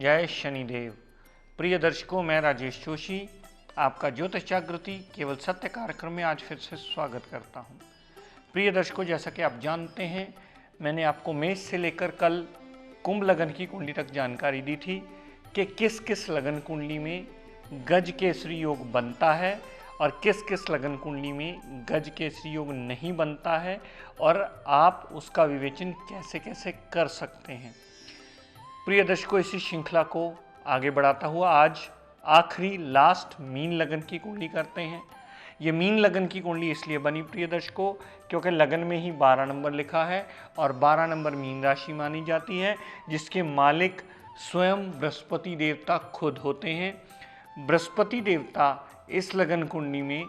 जय शनिदेव। प्रिय दर्शकों, मैं राजेश जोशी आपका ज्योतिष जागृति केवल सत्य कार्यक्रम में आज फिर से स्वागत करता हूं। प्रिय दर्शकों, जैसा कि आप जानते हैं, मैंने आपको मेष से लेकर कल कुंभ लगन की कुंडली तक जानकारी दी थी कि किस किस लगन कुंडली में गज केसरी योग बनता है और किस किस लगन कुंडली में गज केसरी योग नहीं बनता है और आप उसका विवेचन कैसे कैसे कर सकते हैं। प्रिय दर्शकों, इसी श्रृंखला को आगे बढ़ाता हुआ आज आखिरी लास्ट मीन लगन की कुंडली करते हैं। ये मीन लगन की कुंडली इसलिए बनी प्रिय दर्शकों क्योंकि लगन में ही 12 नंबर लिखा है और 12 नंबर मीन राशि मानी जाती है, जिसके मालिक स्वयं बृहस्पति देवता खुद होते हैं। बृहस्पति देवता इस लगन कुंडली में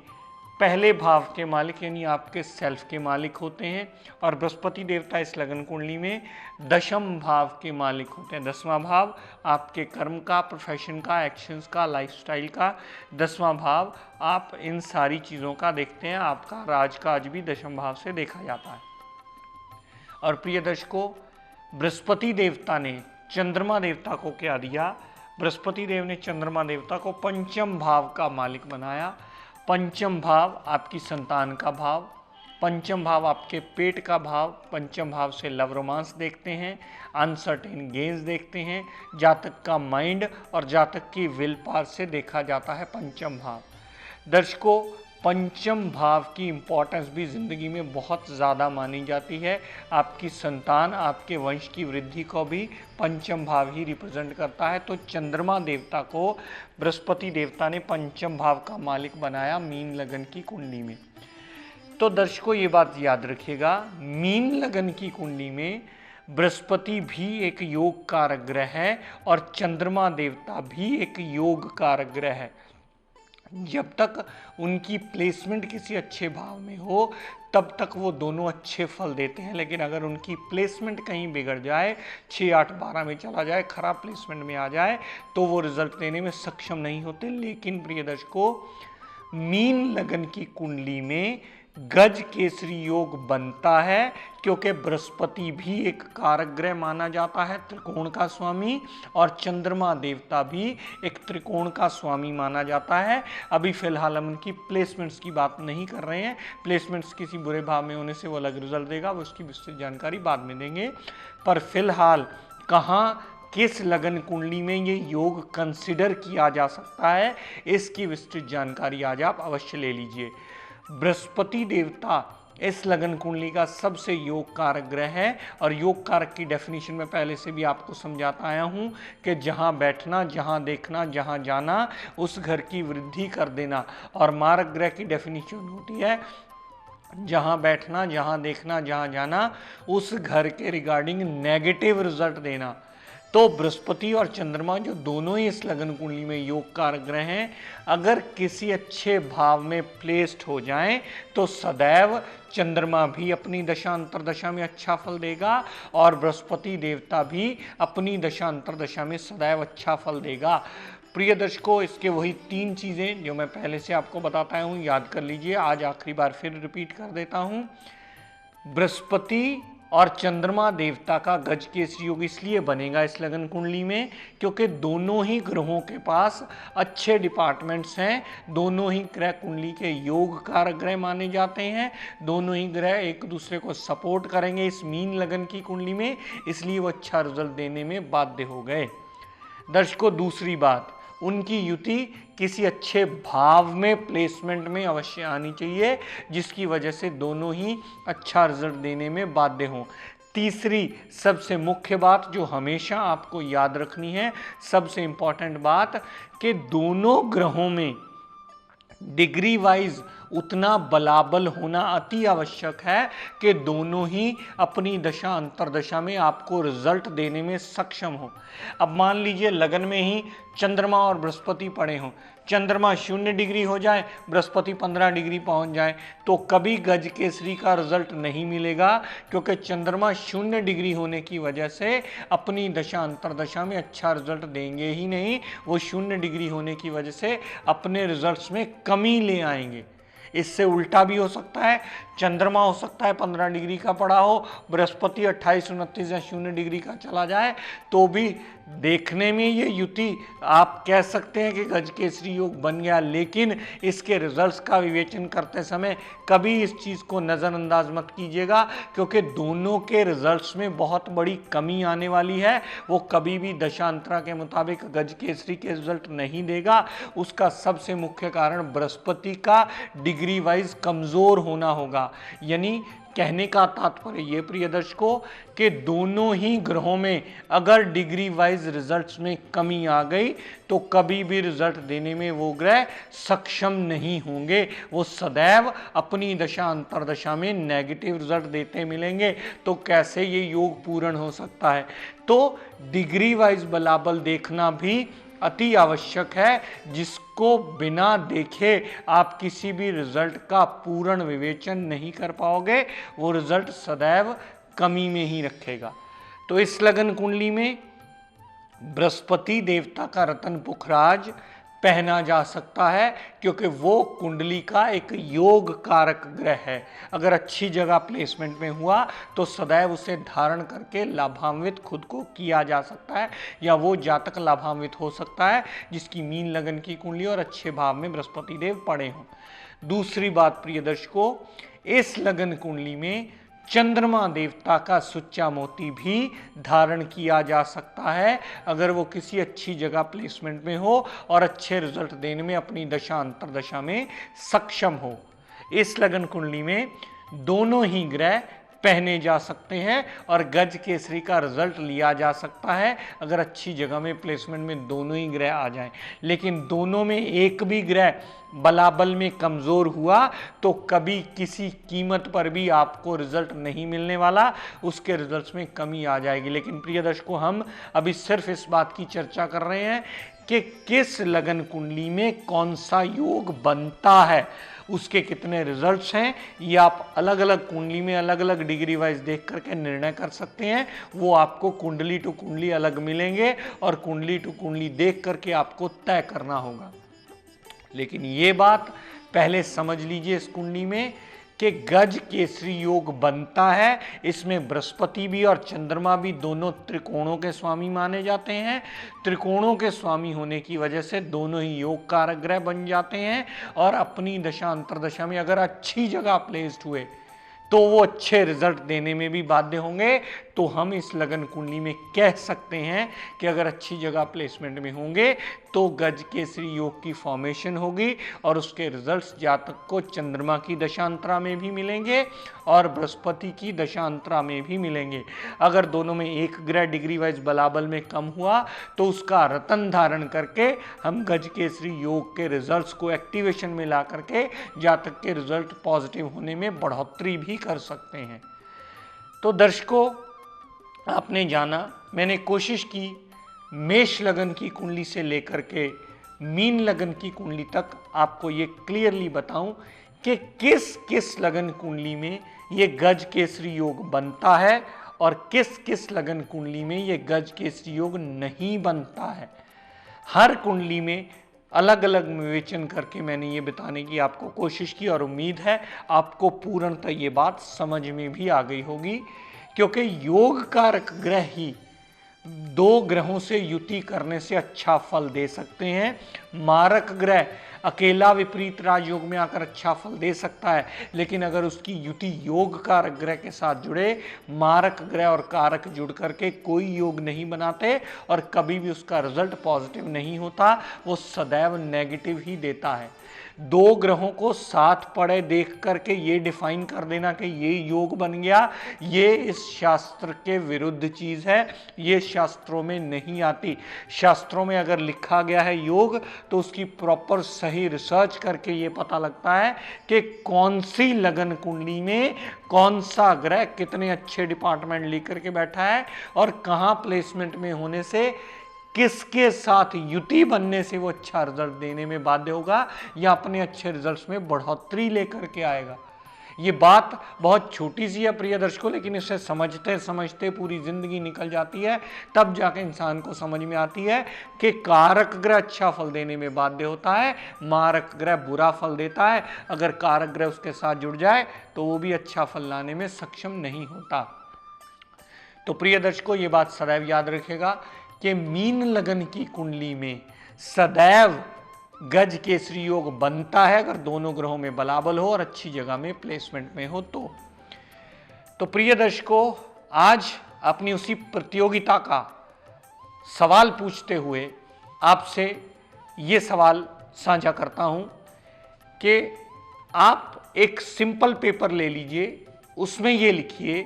पहले भाव के मालिक यानी आपके सेल्फ के मालिक होते हैं और बृहस्पति देवता इस लगन कुंडली में दशम भाव के मालिक होते हैं। 10वां भाव आपके कर्म का, प्रोफेशन का, एक्शंस का, लाइफस्टाइल का 10वां भाव आप इन सारी चीज़ों का देखते हैं। आपका राजकाज भी दशम भाव से देखा जाता है। और प्रिय दर्शकों, बृहस्पति देवता ने चंद्रमा देवता को क्या दिया? बृहस्पति देव ने चंद्रमा देवता को पंचम भाव का मालिक बनाया। पंचम भाव आपकी संतान का भाव, पंचम भाव आपके पेट का भाव, पंचम भाव से लव रोमांस देखते हैं, अनसर्टेन गेन्स देखते हैं, जातक का माइंड और जातक की विल पावर से देखा जाता है पंचम भाव। दर्शकों, पंचम भाव की इम्पोर्टेंस भी ज़िंदगी में बहुत ज़्यादा मानी जाती है। आपकी संतान, आपके वंश की वृद्धि को भी पंचम भाव ही रिप्रेजेंट करता है। तो चंद्रमा देवता को बृहस्पति देवता ने पंचम भाव का मालिक बनाया मीन लगन की कुंडली में। तो दर्शकों, ये बात याद रखिएगा, मीन लगन की कुंडली में बृहस्पति भी एक योग कारक ग्रह है और चंद्रमा देवता भी एक योग कारक ग्रह है। जब तक उनकी प्लेसमेंट किसी अच्छे भाव में हो तब तक वो दोनों अच्छे फल देते हैं, लेकिन अगर उनकी प्लेसमेंट कहीं बिगड़ जाए, 6, 8, 12 में चला जाए, खराब प्लेसमेंट में आ जाए, तो वो रिजल्ट देने में सक्षम नहीं होते। लेकिन प्रिय दर्शकों, मीन लगन की कुंडली में गज केसरी योग बनता है क्योंकि बृहस्पति भी एक कारक ग्रह माना जाता है, त्रिकोण का स्वामी, और चंद्रमा देवता भी एक त्रिकोण का स्वामी माना जाता है। अभी फिलहाल हम उनकी प्लेसमेंट्स की बात नहीं कर रहे हैं। प्लेसमेंट्स किसी बुरे भाव में होने से वो अलग रिजल्ट देगा, वो उसकी विस्तृत जानकारी बाद में देंगे। पर फिलहाल कहाँ किस लगन कुंडली में ये योग कंसिडर किया जा सकता है, इसकी विस्तृत जानकारी आज आप अवश्य ले लीजिए। बृहस्पति देवता इस लगन कुंडली का सबसे योग कारक ग्रह है और योग कारक की डेफिनेशन में पहले से भी आपको समझाता आया हूं कि जहां बैठना, जहां देखना, जहां जाना, उस घर की वृद्धि कर देना। और मारक ग्रह की डेफिनेशन होती है जहां बैठना, जहां देखना, जहां जाना, उस घर के रिगार्डिंग नेगेटिव रिजल्ट देना। तो बृहस्पति और चंद्रमा जो दोनों ही इस लगन कुंडली में योग कारक ग्रह हैं, अगर किसी अच्छे भाव में प्लेस्ड हो जाएं तो सदैव चंद्रमा भी अपनी दशा अंतरदशा में अच्छा फल देगा और बृहस्पति देवता भी अपनी दशा अंतरदशा में सदैव अच्छा फल देगा। प्रिय दर्शकों, इसके वही 3 चीज़ें जो मैं पहले से आपको बताता हूँ, याद कर लीजिए। आज आखिरी बार फिर रिपीट कर देता हूँ। बृहस्पति और चंद्रमा देवता का गज केसरी योग इसलिए बनेगा इस लगन कुंडली में क्योंकि दोनों ही ग्रहों के पास अच्छे डिपार्टमेंट्स हैं। दोनों ही ग्रह कुंडली के योग कारक ग्रह माने जाते हैं। दोनों ही ग्रह एक दूसरे को सपोर्ट करेंगे इस मीन लगन की कुंडली में, इसलिए वो अच्छा रिजल्ट देने में बाध्य हो गए। दर्शकों, दूसरी बात, उनकी युति किसी अच्छे भाव में प्लेसमेंट में अवश्य आनी चाहिए, जिसकी वजह से दोनों ही अच्छा रिजल्ट देने में बाध्य हों। तीसरी सबसे मुख्य बात जो हमेशा आपको याद रखनी है, सबसे इंपॉर्टेंट बात, कि दोनों ग्रहों में डिग्री वाइज उतना बलाबल होना अति आवश्यक है कि दोनों ही अपनी दशा अंतरदशा में आपको रिजल्ट देने में सक्षम हो। अब मान लीजिए लगन में ही चंद्रमा और बृहस्पति पड़े हों, चंद्रमा 0 डिग्री हो जाए, बृहस्पति 15 डिग्री पहुंच जाए, तो कभी गज केसरी का रिजल्ट नहीं मिलेगा क्योंकि चंद्रमा 0 डिग्री होने की वजह से अपनी दशा अंतरदशा में अच्छा रिजल्ट देंगे ही नहीं। वो 0 डिग्री होने की वजह से अपने रिजल्ट्स में कमी ले आएंगे। इससे उल्टा भी हो सकता है, चंद्रमा हो सकता है 15 डिग्री का पड़ा हो, बृहस्पति 28, 29 या 0 डिग्री का चला जाए, तो भी देखने में ये युति आप कह सकते हैं कि गज केसरी योग बन गया। लेकिन इसके रिजल्ट्स का विवेचन करते समय कभी इस चीज़ को नज़रअंदाज मत कीजिएगा, क्योंकि दोनों के रिजल्ट्स में बहुत बड़ी कमी आने वाली है। वो कभी भी दशांतरा के मुताबिक गज केसरी के रिजल्ट नहीं देगा। उसका सबसे मुख्य कारण बृहस्पति का डिग्री वाइज कमज़ोर होना होगा। यानी कहने का तात्पर्य ये प्रिय दर्शकों कि दोनों ही ग्रहों में अगर डिग्री वाइज रिजल्ट्स में कमी आ गई तो कभी भी रिजल्ट देने में वो ग्रह सक्षम नहीं होंगे। वो सदैव अपनी दशा अंतरदशा में नेगेटिव रिजल्ट देते मिलेंगे। तो कैसे ये योग पूर्ण हो सकता है? तो डिग्री वाइज बलाबल देखना भी अति आवश्यक है, जिसको बिना देखे आप किसी भी रिजल्ट का पूर्ण विवेचन नहीं कर पाओगे। वो रिजल्ट सदैव कमी में ही रखेगा। तो इस लगन कुंडली में बृहस्पति देवता का रतन पुखराज पहना जा सकता है, क्योंकि वो कुंडली का एक योग कारक ग्रह है। अगर अच्छी जगह प्लेसमेंट में हुआ तो सदैव उसे धारण करके लाभान्वित खुद को किया जा सकता है, या वो जातक लाभान्वित हो सकता है जिसकी मीन लगन की कुंडली और अच्छे भाव में बृहस्पति देव पड़े हों। दूसरी बात प्रिय दर्शकों, इस लगन कुंडली में चंद्रमा देवता का सुच्चा मोती भी धारण किया जा सकता है, अगर वो किसी अच्छी जगह प्लेसमेंट में हो और अच्छे रिजल्ट देने में अपनी दशा अंतरदशा में सक्षम हो। इस लगन कुंडली में दोनों ही ग्रह पहने जा सकते हैं और गज केसरी का रिजल्ट लिया जा सकता है अगर अच्छी जगह में प्लेसमेंट में दोनों ही ग्रह आ जाएं। लेकिन दोनों में एक भी ग्रह बलाबल में कमज़ोर हुआ तो कभी किसी कीमत पर भी आपको रिजल्ट नहीं मिलने वाला, उसके रिजल्ट्स में कमी आ जाएगी। लेकिन प्रिय दर्शकों, हम अभी सिर्फ इस बात की चर्चा कर रहे हैं कि किस लगन कुंडली में कौन सा योग बनता है, उसके कितने रिजल्ट्स हैं, ये आप अलग अलग कुंडली में अलग अलग डिग्री वाइज देख करके निर्णय कर सकते हैं। वो आपको कुंडली टू कुंडली अलग मिलेंगे और कुंडली टू कुंडली देख करके आपको तय करना होगा। लेकिन ये बात पहले समझ लीजिए इस कुंडली में कि गज केसरी योग बनता है। इसमें बृहस्पति भी और चंद्रमा भी दोनों त्रिकोणों के स्वामी माने जाते हैं। त्रिकोणों के स्वामी होने की वजह से दोनों ही योग कारक ग्रह बन जाते हैं और अपनी दशा अंतरदशा में अगर अच्छी जगह प्लेस्ड हुए तो वो अच्छे रिजल्ट देने में भी बाध्य होंगे। तो हम इस लगन कुंडली में कह सकते हैं कि अगर अच्छी जगह प्लेसमेंट में होंगे तो गज केसरी योग की फॉर्मेशन होगी और उसके रिजल्ट्स जातक को चंद्रमा की दशांतरा में भी मिलेंगे और बृहस्पति की दशांतरा में भी मिलेंगे। अगर दोनों में एक ग्रह डिग्री वाइज बलाबल में कम हुआ तो उसका रतन धारण करके हम गज केसरी योग के रिजल्ट्स को एक्टिवेशन में ला करके जातक के रिजल्ट पॉजिटिव होने में बढ़ोतरी भी कर सकते हैं। तो दर्शकों, आपने जाना, मैंने कोशिश की मेष लगन की कुंडली से लेकर के मीन लगन की कुंडली तक आपको ये क्लियरली बताऊं कि किस किस लगन कुंडली में ये गज केसरी योग बनता है और किस किस लगन कुंडली में ये गज केसरी योग नहीं बनता है। हर कुंडली में अलग अलग विवेचन करके मैंने ये बताने की आपको कोशिश की और उम्मीद है आपको पूर्णतः ये बात समझ में भी आ गई होगी, क्योंकि योग कारक ग्रह ही दो ग्रहों से युति करने से अच्छा फल दे सकते हैं। मारक ग्रह अकेला विपरीत राजयोग में आकर अच्छा फल दे सकता है, लेकिन अगर उसकी युति योग कारक ग्रह के साथ जुड़े, मारक ग्रह और कारक जुड़ करके कोई योग नहीं बनाते और कभी भी उसका रिजल्ट पॉजिटिव नहीं होता, वो सदैव नेगेटिव ही देता है। दो ग्रहों को साथ पड़े देख करके ये डिफाइन कर देना कि ये योग बन गया, ये इस शास्त्र के विरुद्ध चीज है, ये शास्त्रों में नहीं आती। शास्त्रों में अगर लिखा गया है योग तो उसकी प्रॉपर सही रिसर्च करके ये पता लगता है कि कौन सी लगन कुंडली में कौन सा ग्रह कितने अच्छे डिपार्टमेंट लेकर के बैठा है और कहाँ प्लेसमेंट में होने से किसके साथ युति बनने से वो अच्छा रिजल्ट देने में बाध्य होगा या अपने अच्छे रिजल्ट्स में बढ़ोतरी लेकर के आएगा। ये बात बहुत छोटी सी है प्रिय दर्शकों, लेकिन इसे समझते समझते पूरी जिंदगी निकल जाती है, तब जाके इंसान को समझ में आती है कि कारक ग्रह अच्छा फल देने में बाध्य होता है, मारक ग्रह बुरा फल देता है। अगर कारक ग्रह उसके साथ जुड़ जाए तो वो भी अच्छा फल लाने में सक्षम नहीं होता। तो प्रिय दर्शकों, ये बात सदैव याद रखेगा कि मीन लगन की कुंडली में सदैव गज केसरी योग बनता है अगर दोनों ग्रहों में बलाबल हो और अच्छी जगह में प्लेसमेंट में हो तो प्रिय दर्शकों, आज अपनी उसी प्रतियोगिता का सवाल पूछते हुए आपसे ये सवाल साझा करता हूं कि आप एक सिंपल पेपर ले लीजिए, उसमें ये लिखिए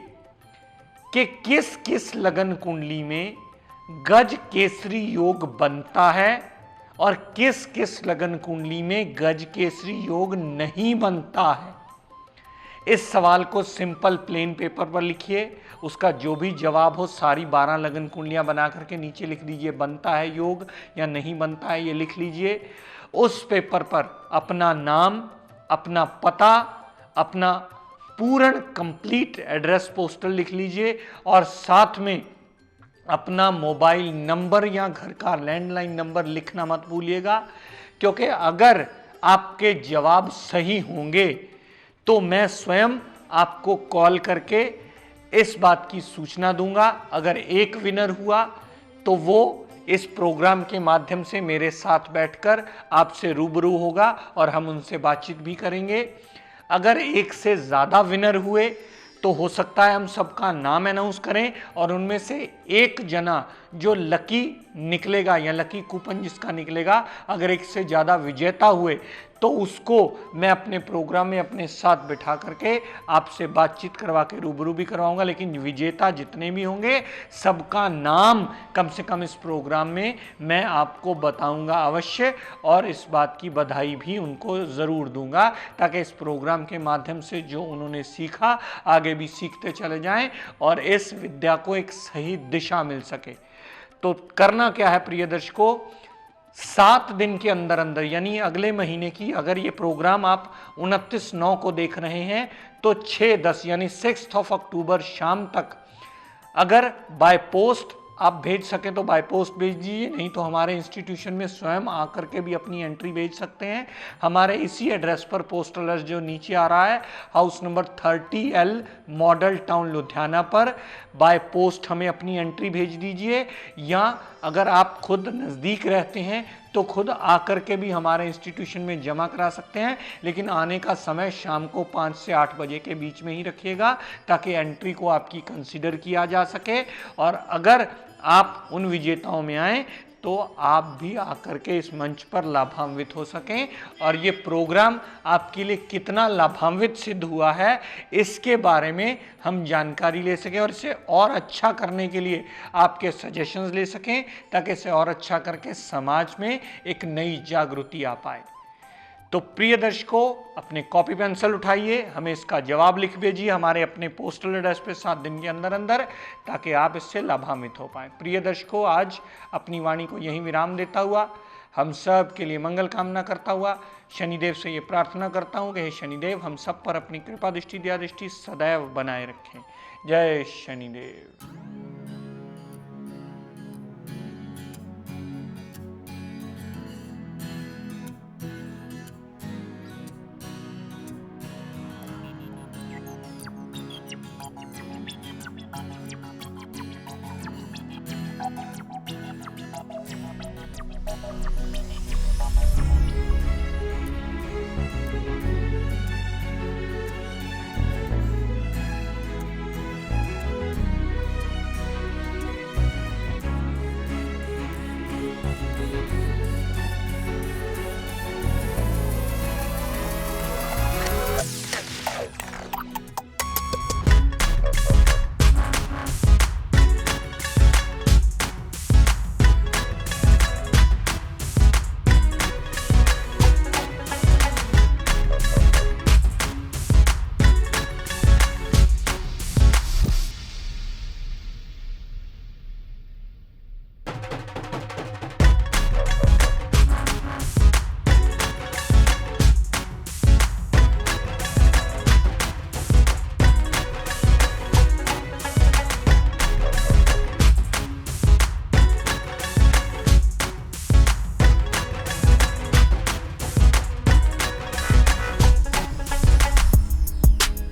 कि किस किस लगन कुंडली में गज केसरी योग बनता है और किस किस लगन कुंडली में गज केसरी योग नहीं बनता है। इस सवाल को सिंपल प्लेन पेपर पर लिखिए, उसका जो भी जवाब हो सारी 12 लगन कुंडलियां बना करके नीचे लिख दीजिए, बनता है योग या नहीं बनता है ये लिख लीजिए। उस पेपर पर अपना नाम, अपना पता, अपना पूर्ण कंप्लीट एड्रेस पोस्टल लिख लीजिए और साथ में अपना मोबाइल नंबर या घर का लैंडलाइन नंबर लिखना मत भूलिएगा, क्योंकि अगर आपके जवाब सही होंगे तो मैं स्वयं आपको कॉल करके इस बात की सूचना दूंगा। अगर एक विनर हुआ तो वो इस प्रोग्राम के माध्यम से मेरे साथ बैठकर आपसे रूबरू होगा और हम उनसे बातचीत भी करेंगे। अगर एक से ज़्यादा विनर हुए तो हो सकता है हम सबका नाम अनाउंस करें और उनमें से एक जना जो लकी निकलेगा या लकी कूपन जिसका निकलेगा, अगर एक से ज़्यादा विजेता हुए तो उसको मैं अपने प्रोग्राम में अपने साथ बिठा करके आपसे बातचीत करवा के रूबरू भी करवाऊंगा। लेकिन विजेता जितने भी होंगे सबका नाम कम से कम इस प्रोग्राम में मैं आपको बताऊंगा अवश्य, और इस बात की बधाई भी उनको ज़रूर दूंगा ताकि इस प्रोग्राम के माध्यम से जो उन्होंने सीखा आगे भी सीखते चले जाएं और इस विद्या को एक सही दिशा मिल सके। तो करना क्या है प्रिय दर्शकों, 7 दिन के अंदर अंदर यानी अगले महीने की, अगर ये प्रोग्राम आप 29/9 को देख रहे हैं तो 6-10 यानी 6 अक्टूबर शाम तक अगर बाय पोस्ट आप भेज सकें तो बाय पोस्ट भेज दीजिए, नहीं तो हमारे इंस्टीट्यूशन में स्वयं आकर के भी अपनी एंट्री भेज सकते हैं। हमारे इसी एड्रेस पर पोस्टल एड्रेस जो नीचे आ रहा है, house number 30L model town Ludhiana पर बाय पोस्ट हमें अपनी एंट्री भेज दीजिए, या अगर आप खुद नज़दीक रहते हैं तो खुद आकर के भी हमारे इंस्टीट्यूशन में जमा करा सकते हैं। लेकिन आने का समय शाम को 5 से 8 बजे के बीच में ही रखिएगा ताकि एंट्री को आपकी कंसीडर किया जा सके। और अगर आप उन विजेताओं में आए तो आप भी आकर के इस मंच पर लाभान्वित हो सकें और ये प्रोग्राम आपके लिए कितना लाभान्वित सिद्ध हुआ है इसके बारे में हम जानकारी ले सकें और इसे और अच्छा करने के लिए आपके सजेशंस ले सकें ताकि इसे और अच्छा करके समाज में एक नई जागृति आ पाए। तो प्रिय दर्शकों, अपने कॉपी पेंसिल उठाइए, हमें इसका जवाब लिख भेजिए हमारे अपने पोस्टल एड्रेस पे 7 दिन के अंदर अंदर, ताकि आप इससे लाभान्वित हो पाएं। प्रिय दर्शकों, आज अपनी वाणी को यहीं विराम देता हुआ हम सब के लिए मंगल कामना करता हुआ शनिदेव से ये प्रार्थना करता हूँ कि हे शनिदेव हम सब पर अपनी कृपा दृष्टि दया दृष्टि सदैव बनाए रखें। जय शनिदेव।